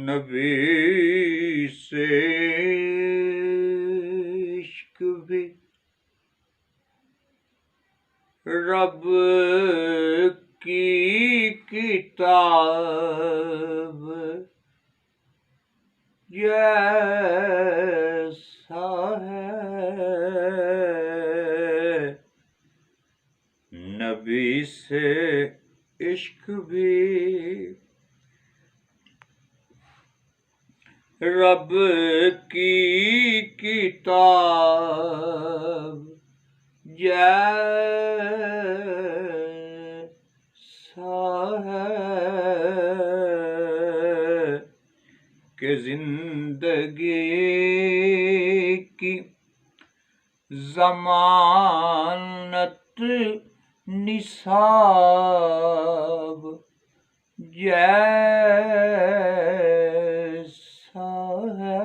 نبی سے عشق بھی رب کی کتاب جیسا ہے، نبی سے عشق بھی رب کی کتاب جیسا ہے کہ زندگی کی ضمانت نصاب جیسا ہے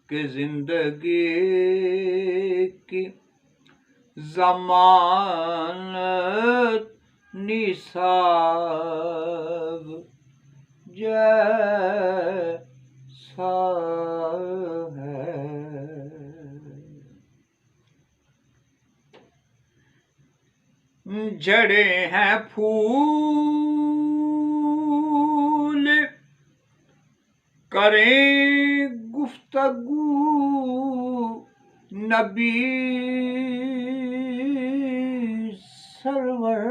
کہ زندگی کی ضمانت نصاب جیسا ہے۔ جڑے ہیں پھول کریں گفتگو نبی سرور،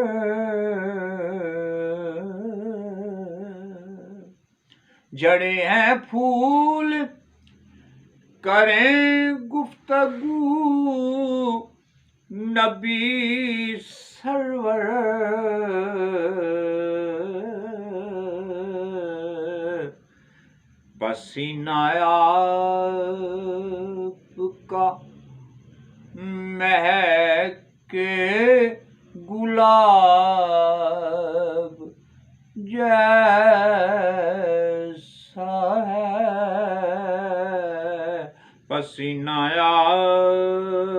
جڑے ہیں پھول کریں گفتگو نبی سرور، پسینہ آپ کا مہک گلاب جیسا ہے، پسینہ آپ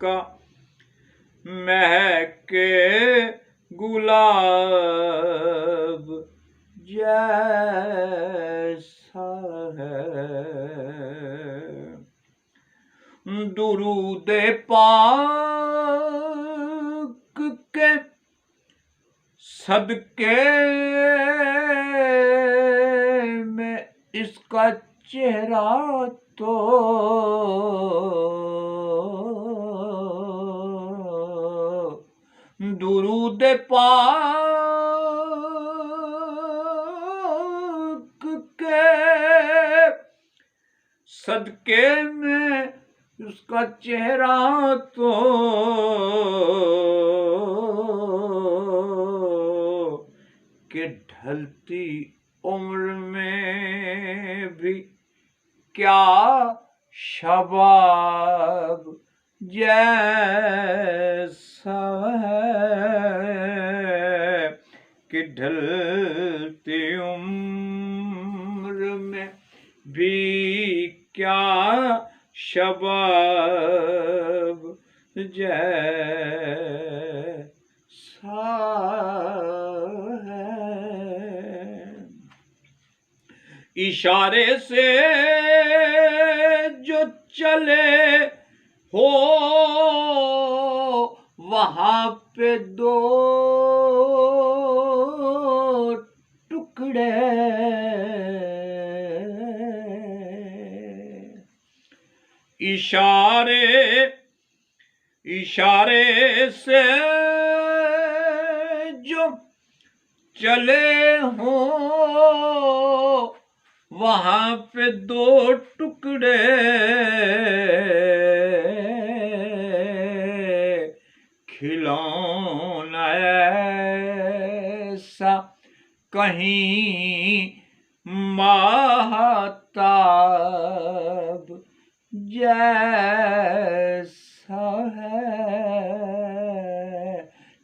کا مہک گلاب جیسا ہے۔ درود پاک کے صدقے میں اس کا چہرہ تو درود پاک کے صدقے میں اس کا چہرہ تو کہ ڈھلتی عمر میں بھی کیا شباب جیسا ہے، کہ ڈھلتی عمر میں بھی کیا شباب جیسا ہے۔ اشارے سے جو چلے ہو وہاں پہ دو ٹکڑے، اشارے سے جو چلے ہوں وہاں پہ دو ٹکڑے، کھلونا ایسا کہیں ماہتاب جیسا ہے،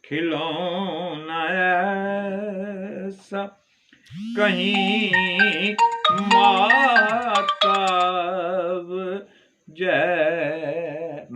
کھلونا ایسا کہیں ماہتاب